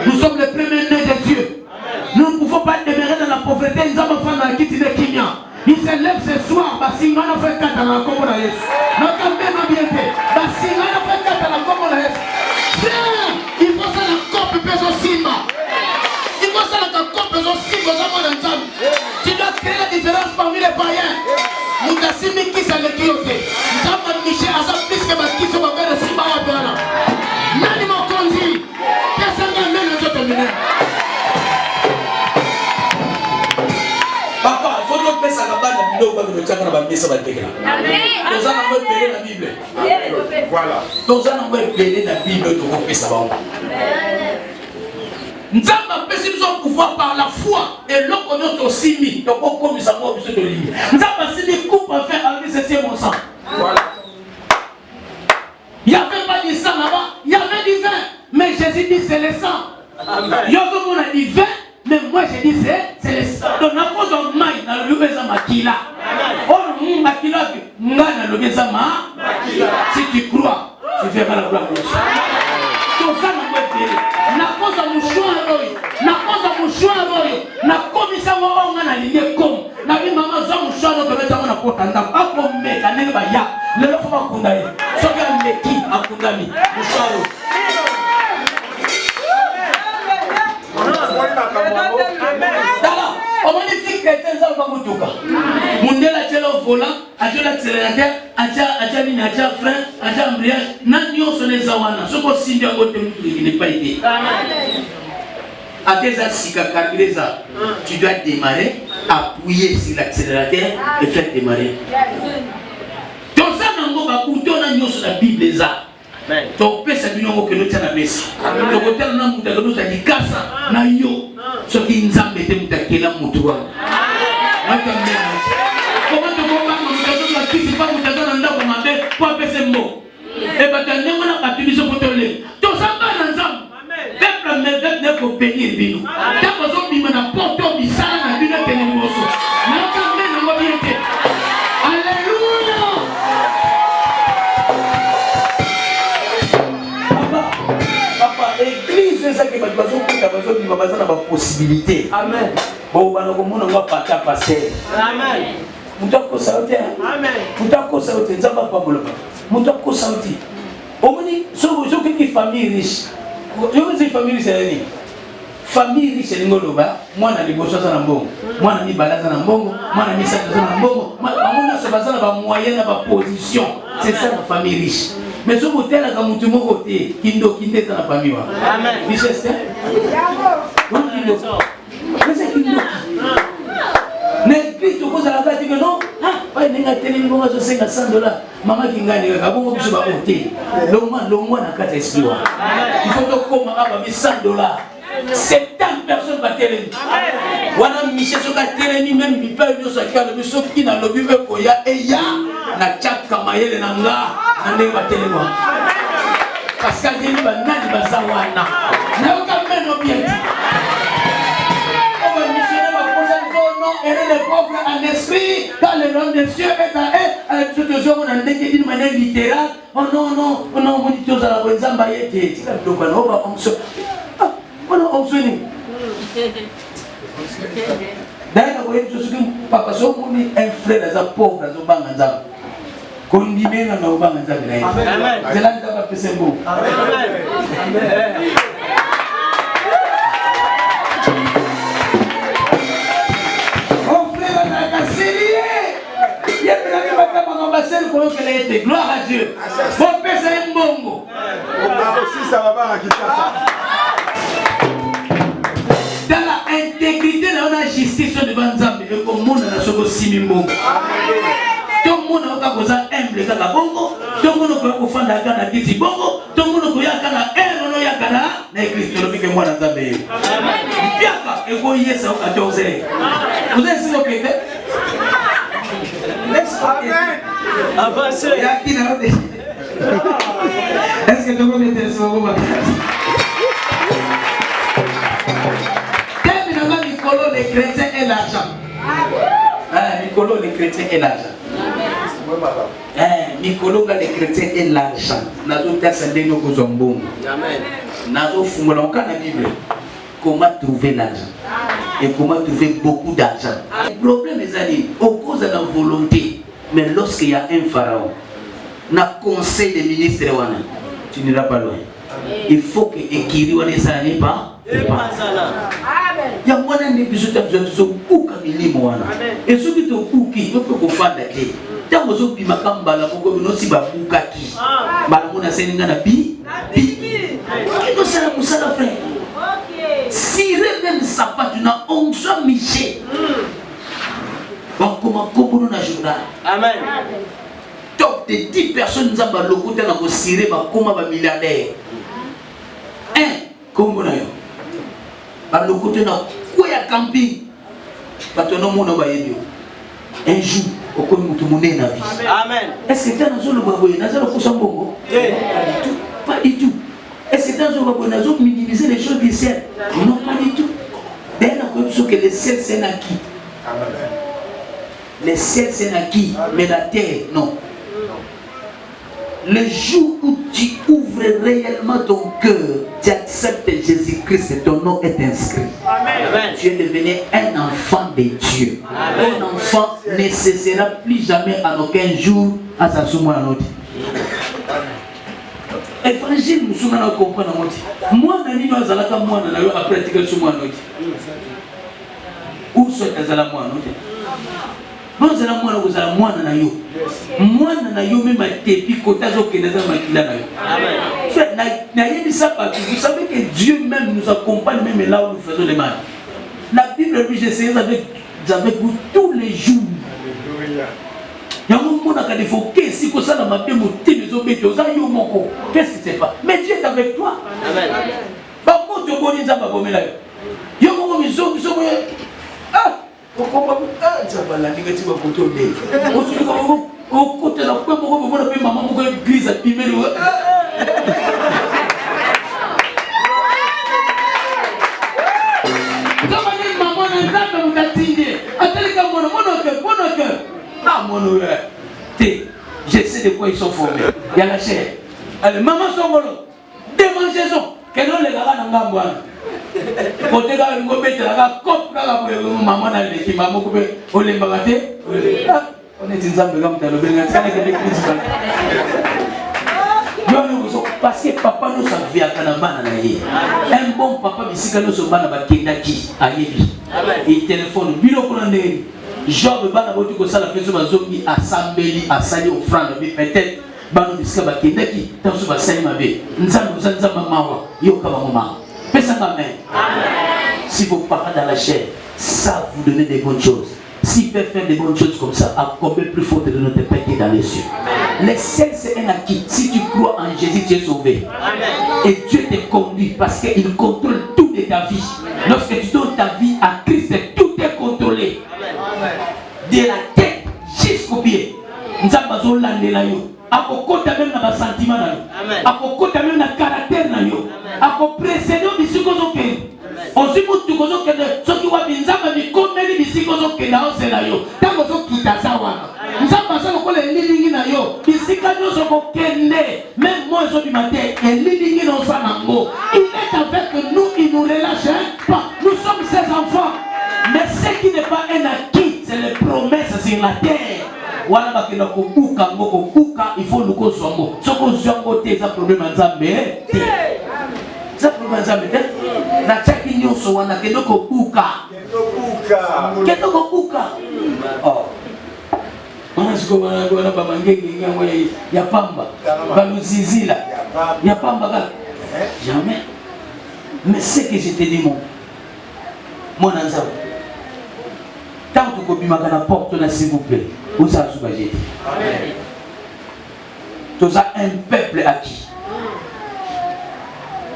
nous sommes les premiers-nés de Dieu. Nous ne pouvons pas demeurer dans la pauvreté. Nzamba fana kiti de Kimia. Il se lève ce soir, Basingana fait 4 dans la commune. Notre même ambiente, Basingana fait 4 dans la commune. Il faut ça la coupe peso simba. Il faut ça la coupe peso simba dans mon ensemble. Tu dois créer la différence parmi les païens. Moutassimi qui s'en est guilloté. Nous avons Michel à sa plus que Baki se va faire le simba à Bana. Nani m'a conduit. Personne n'a même le autres mineurs. Papa, il faut que ça la bande de vidéo pour que le tchakra va bien se battre. Nous allons repérer la Bible. Voilà. Nous allons repérer la Bible de romper ça va. Nous avons besoin de pouvoir par la foi et l'on connaît aussi mis. Donc on comme ça va besoin de lui. Nous avons besoin de coupe à faire avec ce mon sang. Voilà. Il n'y avait pas du sang là-bas, il y avait du vin. Mais Jésus dit c'est le sang. Il y a dit vin. Mais moi je dis c'est le sang. Donc la cause en maille dans le lieu de Makila. Oh Makila, si tu crois, tu verras la gloire de Dieu. Donc ça nous fait dire. La cause en mouchoir, la cause en mouchoir, la commission on a lié comme. La vie maman ça mouchoir on peut mettre dans la porte en dame. A comme mec, à n'elle va ya. Le lot faut pas condamner. Sauf qu'un mec qui a condamné mouchoir. On va dire que quelqu'un va vous toquer. Mundela tchelo volant, atchola accélérateur, atcha ligne, atcha frein, atcha embrayage. Nanyo sonné zawana. Ce qu'on signe à côté il n'est pas aidé. À tes assis tu dois démarrer, appuyer sur l'accélérateur et faire démarrer. Donc ça n'en va pas pour toi nanyo sur la Bible les a. Donc pesa binongo que nous tient la messe. Donc hôtel na mutaka nous a dit kasa na yo. Ce qui nous a mis mutakela mutua. Comment tu vois mutaka qui c'est pas mutaka na ndako mabe pour pesa mbo. Et batane mona atiliser potole. Donc ça va dans ensemble. Peuple me veut ne ko bénir bino. Tant que zo bima na porto bisala na bino tenemoso. Na kambe na mobiete. Alléluia. Église, c'est ça qui m'a dit, il va la possibilité. Amen. Bon, on va pas passer. Amen. Moutako sauté. Amen. Moutako sauté, ça va pas boloba. Moutako sauté. On dit, ce qui est famille riche. Je vous dis famille riche, c'est famille riche, c'est ngoloba. Moi, na liboso za na mbongo. Moi, na balaza na mbongo. Moi, na misaka za na mbongo. Moi, na se basa na ba moyen na ba position. C'est ça la famille riche. Mais ce côté là, quand tu m'as voté, Kindo dans la famille. Amen. Richesse. Non, Kindo. Mais c'est Kindo. Mais puis tu causes à la carte que non. Ah, pas une télé, une bonne $500. Maman qui gagne, la bonne tu vas voter. L'homme n'a qu'à t'expliquer. Il faut que comme avoir $100. 70 personnes vont télé. Voilà, Michel Soka télé, même il peut nous sortir le sauf qui n'a le but pour ya et ya na tchak kamaye na nga ande va télé moi. Parce que il va nani bazawana. Na okameno bien. On va missionner ma prochaine non et les pauvres en esprit dans le nom des cieux et dans avec toutes les hommes on a dit d'une manière littérale. Oh non non, on a dit tous à la bonne zamba yete. Tu vas donc on va on se on se dit. D'ailleurs, vous voyez, papa, si on est un frère, un pauvre, un banganza, qu'on dit bien dans nos banganza, c'est là que ça va passer un mot. Mon frère, on a cassé il y a des gens qui ont embassé le colon qu'elle a été. Gloire à Dieu. Mon père, c'est un bongo. Si ça va pas à Kinshasa. Dans la intégrité, on a justice devant Nzambe et comme monde a soko simi bongo. Tout le monde a causé humble kaka bongo, tout le monde a koya kofanda aka na kiti bongo tongono koya aka na no yakana na église to lobike mwana nzambe biaka eko yesa atose vous êtes s'il vous plaît avancez yaki na rote est-ce que tout le monde est sur vous terminons Nicolo les chrétiens et l'argent Nicolo les chrétiens et l'argent Nicolo les chrétiens et l'argent nazo tasande no kozombo amen nazo fumula on kana Bible comment trouver l'argent et comment trouver beaucoup d'argent. Le problème est amis au cause de la volonté mais lorsqu'il y a un pharaon na conseil des ministres wana tu n'iras pas loin. Il faut que ekiri wana ça n'est pas amen ya mwana ni biso tazo kuka milimo wana et ce qui te kuki to ko fanda te tango zo bima kambala ko bino si ba bukaki bala mona seninga na bi ko sala musala frère si même sapat na onction miché bon comment kobono na journal amen top de 10 personnes zamba lokuta na ko siré ba koma ba milliardaire kombona yo ba lokuta na ko ya camping batono mona ba yedio un jour au comme tout monde na vie amen est-ce que dans zolo baboye na zolo kusambongo pas du tout est-ce que dans zolo baboye na zolo minimiser les choses du ciel non pas du tout d'ailleurs comme ce que le ciel c'est acquis le ciel c'est acquis mais la terre non. Le jour où tu ouvres réellement ton cœur, tu acceptes Jésus-Christ, ton nom est inscrit. Amen. Tu es devenu un enfant de Dieu. Amen. Un enfant ne cessera plus jamais en aucun jour à sa soumounanote. Évangile, nous sommes à comprendre. Moi, je suis à pratiquer le soumounanote. Où sont-ils à la moinote? Non, c'est la moine, vous avez moine na yo. Moine na yo même tepi kotazo keneza makila na yo. Amen. Fait na yebi ça parce vous savez que Dieu même nous accompagne même là où nous faisons les mal. La Bible lui j'essaie avec vous tous les jours. Yango mona ka défoquer si ko ça na mabe moti les obeto za yo moko. Qu'est-ce qui se passe? Mais Dieu est avec toi. Amen. Ba moto boni za ba bomela yo. Yo moko mizo ah pourquoi pas ça va la négative côté de on se dit au côté la quoi pourquoi on appelle maman pour église à pimer comme une maman n'entend vous t'attirer attendez comme mon cœur ah mon je sais de quoi ils sont formés il y a la chair allez maman sont mollo démangeaison que non les gars n'engambouent côté là on peut mettre la coupe là pour maman dans l'équipe maman coupe on les bagater on est ensemble comme dans le bien ça n'est que l'église parce que papa nous savait à Kanabana un bon papa bisika nous sommes bana bakendaki ayebi il téléphone bilo kolande Job bana botu ko sala feso bazoki assembly asali offrande mais peut-être bana bisika bakendaki tanso basali mabe nzambe nzamba mawa yoka ba mama. Amen. Si vos parents dans la chair savent vous donner des bonnes choses, s'ils peuvent faire des bonnes choses comme ça, à combien plus fort de notre Père qui est dans les cieux. Le ciel c'est un acquis. Si tu crois en Jésus, tu es sauvé. Amen. Et Dieu te conduit parce qu'il contrôle tout de ta vie. Lorsque tu donnes ta vie à Christ, tout est contrôlé. Amen. De la tête jusqu'au pied. Nous avons akokota même na sentiment na yo akokota même na caractère na yo akoprécéder bisiko zoke ozimu tukozo kende soki wa binzama bikomeli bisiko zoke na osela yo tango zokita sawa nzamba sa lokola elilingi na yo bisika nyoso kokende même moi zo du matin elilingi na osanango il est avec nous, il nous relâche pas, nous sommes ses enfants mais ce qui n'est pas un acquis c'est les promesses sur la terre. Wala bakina kubuka ngoko kuka il faut luko sombo soko zongo te za problème nzambe te za problème nzambe te na chaki nyoso wana kendo ko kuka oh wana siko wana ba mangenge ngango ya pamba baluzizila ya pamba ga jamais mais c'est que je te dis mon nzambe tant que kobimaka na porte na s'il vous plaît. Où ça se passe? Tu as un peuple acquis.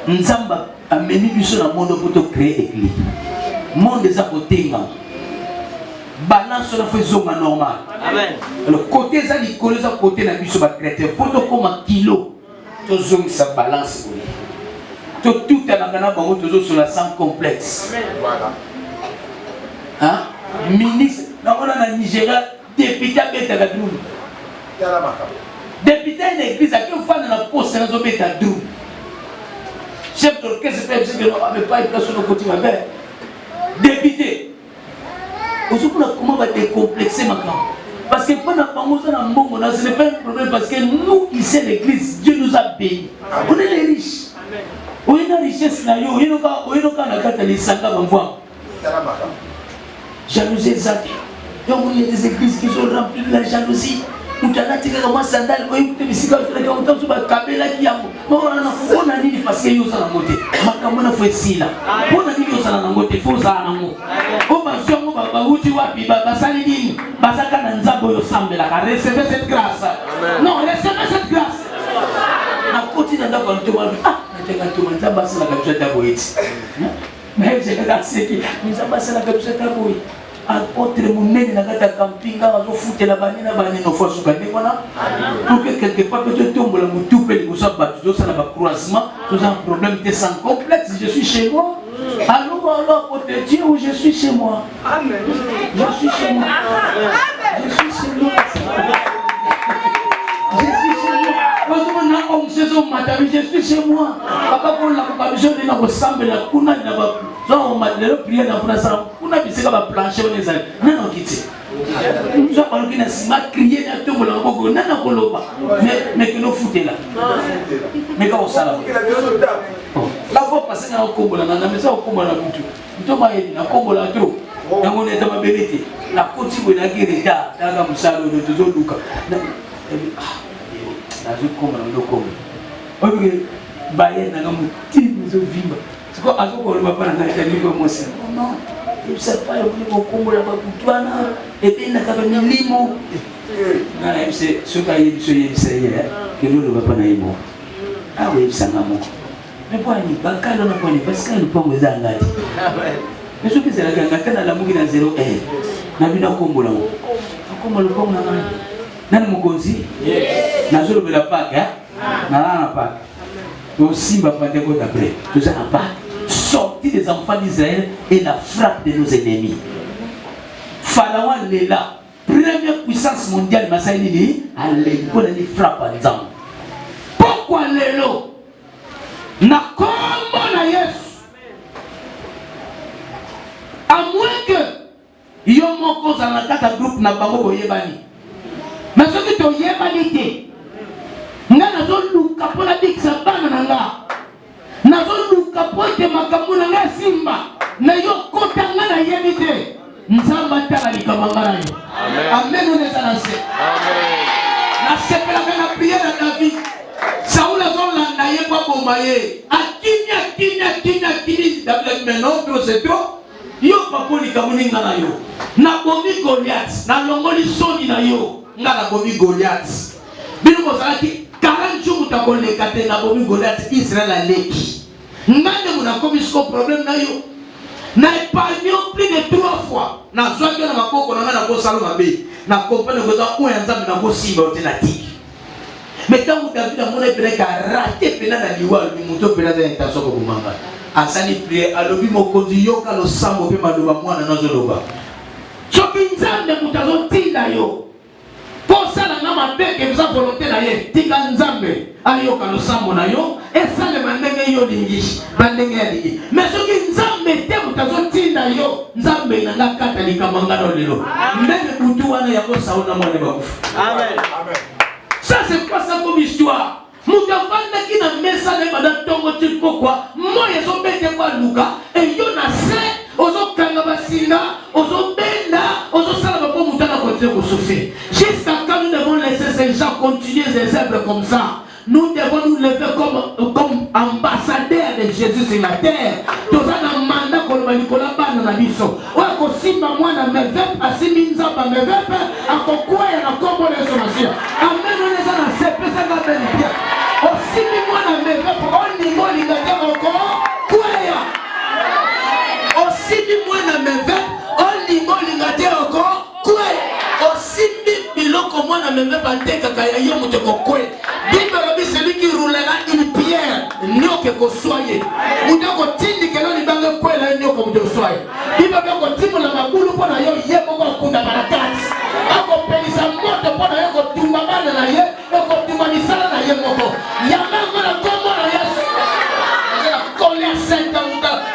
Nzamba a mené biso na monde pour créer église. Monde des apotenga. Balance sur la faison normal. Amen. Le côté ça les collèges à côté na biso ba chrétien. Faut comme un kilo. Tu zoom sa balance. Tout est dans la banque toujours sur la sang complexe. Voilà. Hein? Ministre, on a en Nigeria, député à Betadrou. Député à une église, à quelle fois dans la poste, dans un Betadrou. Chef d'orchestre, c'est que l'on n'avait pas une place sur le côté de ma mère. Député. Aujourd'hui, comment on va décomplexer ma camp? Parce que pendant que ce n'est pas un problème, parce que nous, ici, l'église, Dieu nous a bénis. On est les riches. On est la richesse, on est jalousie exacte. Il y a des églises qui sont remplies de la jalousie. On a dit que moi sandal, on a dit que si on a kabela qui a on a dit parce que yo ça la moté. Makamona faut ici là. On a dit que yo ça la moté, faut ça na mo. On va sur mo ba uti wapi ba sali dini. Basaka na nzambo yo sambela ka recevoir cette grâce. Non, recevez cette grâce. Na côté na ndako nto wa nataka nto nzamba sana kabisa taboiti. Mais j'ai regardé que nzamba sana kabisa taboiti. Apôtre Mounene na kata camping a foutu la banane na banane no fois sukande voilà pour que quelque part peut-être tombe la mutu pe ko sa batu ça na ba croisement tout un problème de sang complexe je suis chez moi allô apôtre Dieu où je suis chez moi amen je suis chez moi je suis chez moi je suis chez moi. Papa pour la commission de la sambe la kuna na ba zo ma le prier na France kuna biseka ba plancher on ezali nana okiti zo ba lokina sima crier na tombo la boko nana koloba mais que no foutela mais ka osala la fois passer na kombo na mais ça kombo na butu ntoma yebi na kombo la trop yango ne tama belete la koti bo na gereta daga musalo de tozo luka na zo kombo na ndoko oye baye na mutima zo vimba siko azoko le papa na ngata ni ko mosi non il sait pas le ko kombo la bakutwana et puis na ka milimo na la mc ce ka yi so yi seye que le papa na yimo ah oui sanga moko mais pour ni bakalo na poni parce que le pombo za ngati mais ce que c'est la ngata na la mugi na 0 na bina kombo la kombo le pombo na nani mukonzi na zo le la paka na pas. Aussi, ma Pentecôte après. Tout ça n'a pas sorti des enfants d'Israël et la frappe de nos ennemis. Pharaon est là. Première puissance mondiale, Massaïli, à l'école, il frappe en Zam. Pourquoi l'élo? Na combo na Yesu. À moins que yo moko za na kata groupe na bango boyebani. Mais ce que tu yebani nga nazoluka mpo nabikisa bana na nga nazoluka mpo ete makambo na nga simba na yo kota nga nayebi te nzambe atala likambo nga na yo amen on eza na se nasepelaka na priere na David Saul azolanda ye po aboma ye akini David mais non trop c'est trop yo papo likambo ninga na yo nabomi Goliath nalongoli soni na yo nga nabomi Goliath bino kozalaki 40 jours tu as connu que na bomi Goliath Israël a leki. Ngande muna komisko problème na yo. Na épargné plus de 3 fois. Na zwa na makoko na na ko saloma be. Na compagnie ko za oya nzambe na ko simba otenati. Mais tant que David a mon épée ka raté pena na liwa ni muto pena za intention ko manga. Asani prier alobi mokonzi yoka lo sambo pe maloba mwana na zoloba. So binzambe mutazo tinda yo. Pour ça, la maman que vous avez volonté d'ailleurs, tika nzambe, ayoka lo sambo na yo, et ça le mandenge yo lingi, mandenge ya lingi. Mais ce qui nzambe te mutazo tinda yo, nzambe na nga kata likamanga no lelo. Mbele butu wana ya ko sauna mwana bakufu. Amen. Ça c'est pas ça comme histoire. Mutavanda ki na mesa na bada tongo ti pourquoi moi yeso bete kwa luka et yo na se ozo kanga basinga ozo benda ozo sala ba mutana continuer ko souffrir jusqu'à quand nous devons laisser ces gens continuer les œuvres comme ça. Nous devons nous lever comme ambassadeurs de Jésus sur la terre. Tous un mandat qu'on va Nicolas Ban na biso. Ou ako simba mwana mevep asimi nzamba mevep ako kwa ya na kombo de somation. Amen on est dans cette personne veut pour un niveau ligateur encore. Quoi aussi du moins na me veut un niveau ligateur encore. Quoi aussi biloko moi na me veut pas te kaka ya yo muteko quoi. Bible dit celui qui roulera une pierre nyoke ko soye. Muteko tindi kelo ni bange quoi la nyoke muteko soye. Bible ko timu na mabulu pona yo yebo ko kunda barakati. Ako pelisa moto pona yo ko tumba bana na ye, ko tumba misala na ye moko. Yamanga na kombo na Yesu. Ya kolia senta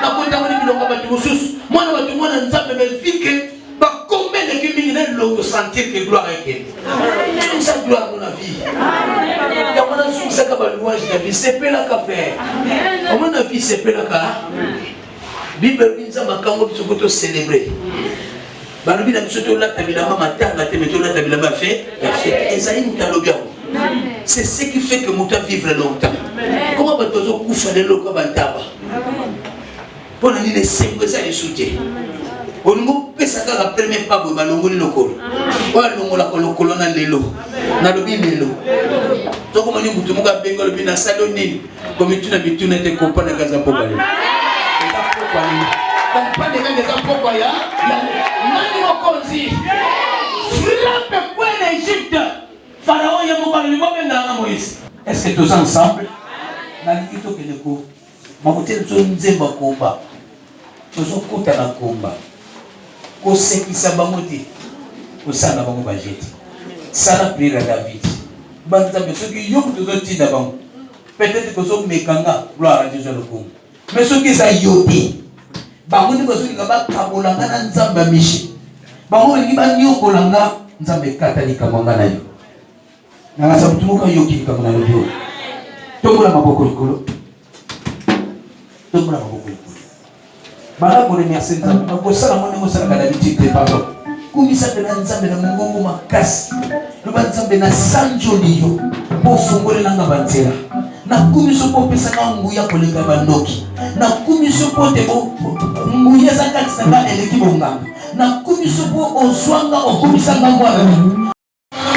na kuta wani bilonga batu mususu. Mwana watu mwana nzambe belfike ba kombe de kimi ne longo sentir que gloire est que. Amen. Ça gloire dans la vie. Amen. Ya mwana sou saka ba louange na vie, c'est pela ka faire. Amen. Au moins vie c'est pela ka. Bible binza makango bisokoto célébrer. Balobi na biso to la tabilama matanga te meto la tabilama fait. Esaïe mutalobi. C'est ce qui fait que muta vivre longtemps. Comment batozo kufa lelo ko bantaba. Pour la ligne simple ça les soutien. On nous peut ça la première pas ba longo le lokolo. Wa longo la kolokolo na lelo. Na lobi lelo. To ko mani mutu muka bengo lobi na saloni. Comme tu na bituna te comprendre kaza po bale. Comprendre kaza po ba ya. Nani wakonzi. Frappe quoi l'Égypte. Pharaon ya mo bale mo benga Moïse. Est-ce que tous ensemble na likito keleko makote tso nzemba komba. Tozo kota na komba. Ko sekisa bango te. Ko sala bango bajeti. Sala prière à David. Banza besoki yo tozo tinda bango. Peut-être que so mekanga gloire à Dieu le komba. Mais ce qui ça yoté. Bango ni besoki ngaba kabolanga na nzamba mishi. Bango ni ba nyokolanga nzambe katali kamanga na yo. Nanga sabutu muka yoki kamanga na yo. Tombola maboko likolo. Tombola maboko likolo. Bala ko remercier nzambe. Ko sala mona ko sala kana bitite pardon. Kumisa pena nzambe na mungongo makasi. Loba nzambe na sanjo liyo. Po fungole nanga bantela. Na kumiso po pesa na nguya koleka bandoki. Na kumiso po tebo nguya za kati na eleki bonga. Na kumiso po oswanga okumisa ngwa.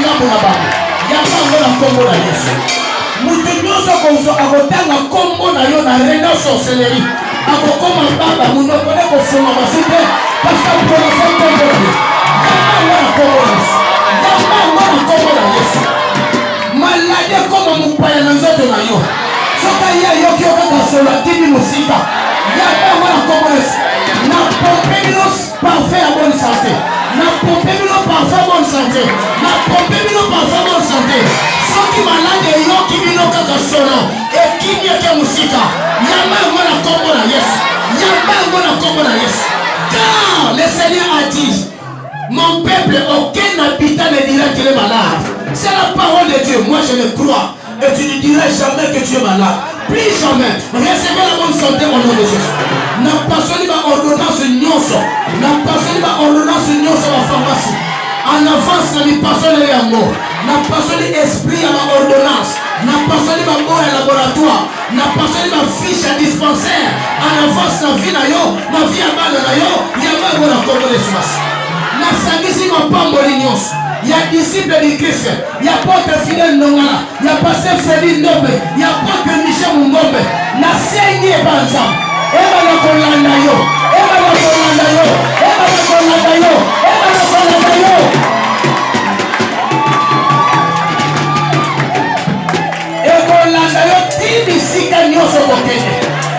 Ngabo na ba. Ya sango na kombo na Yesu. Mutu nyoso konso akotanga kombo na yo na rena sorcellerie. Akokoma baba munoko ne kofunga masite pasta pour la santé de Dieu. Yama na kombo na Yesu. Malade koma mupaya na nzoto na yo. Soka ya yo ki okaka solo tini musika. Yama na kombo na Yesu. Na pompe bino parfait à bonne santé. Na pompe bino parfait à bonne santé. Na pompe bino parfait à bonne santé. Soki malade yo ki bino kaka solo ekini ya musika. Yama na kombo na Yesu. Yama na kombo na Yesu. Car le Seigneur a dit, mon peuple, aucun habitant ne dira qu'il est malade. C'est la parole de Dieu. Moi je le crois. Et tu ne diras jamais que tu es malade. Plus jamais. Recevez la bonne santé au nom de Jésus. N'a pas seulement ma ordonnance nyonso. N'a pas seulement ma ordonnance nyonso à la pharmacie. En avance, n'a pas seulement les mots. N'a pas seulement esprit à ma ordonnance. N'a pas seulement ma mort à laboratoire. N'a pas seulement ma fiche à dispensaire. En avance, la vie na yo. Ma vie à mal na yo. Y'a mal à comme les soins. Na sangisi ma pamboli nyonso. Il y a disciple du Christ, il y a apôtre Fidèle Nongala, il y a pasteur Félix Ndombe, il y a apôtre Michel Mungombe. Na sengi ebanza. Eba na kolanda yo. Eba na kolanda yo. Eba na kolanda yo. Eba na kolanda yo. Ekolanda yo tini sika nyoso kokende.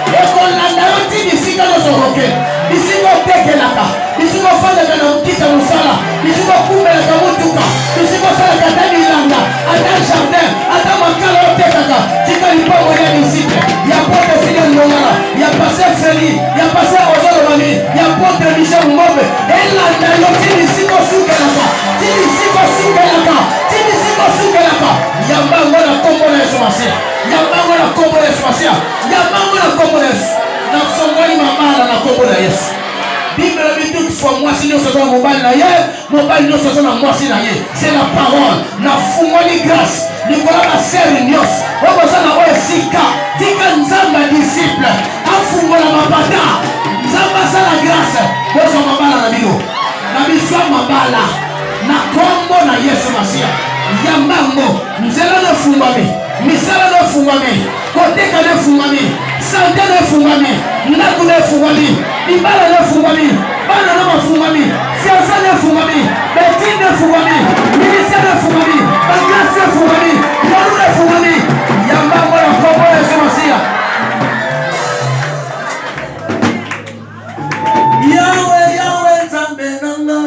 Ekolanda yo tini sika nyoso kokende. Isiko tekelaka. Isiko fanda kana mkita musala. Isiko kumbela ka mutuka. Isiko sala katani ilanga. Ata jardin. Ata makala otekaka. Tika lipongo ya disciple. Ya pote Fidèle Nongala. Ya pasteur Félix. Ya pasteur Ozolo Mami. Ya pote Michel Mungombe. Elanda yo tini siko sukelaka. Tini siko sukelaka. Tini siko sukelaka. Yambango na kombo na Yesu Masia. Yambango na kombo na Yesu Masia. Yambango na kombo na Yesu. Na songoli mamala na kombo na Yesu. Bible dit que soit moi si nous sommes mobile na ye, mobile nous sommes moi si na ye. C'est la parole. Na fumoni grâce. Nicolas la sœur Nios. Obo sana o sika. Tika nzamba disciple. Afungola mabata. Nzamba sala grâce. Bozo mabala na bino. Na biswa mabala. Na kombo na Yesu Masia. Yambango. Nzela na fumami. Misala na fumami. Kote Boteka ne fumami, santé ne fumami, ndaku ne fumami, ibala ne fumami, bana ne fumami, siasa ne fumami, beti ne fumami, ministère ne fumami, baglas ne fumami, moru ne fumami, yamba mwana kobo ne semosia. Yahweh Nzambe nanga,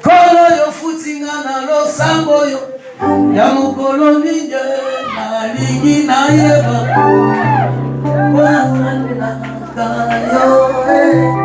kolo yo futinga na losambo yo, ya mukolo ninje na ligi na yeba, kwa nanga yo.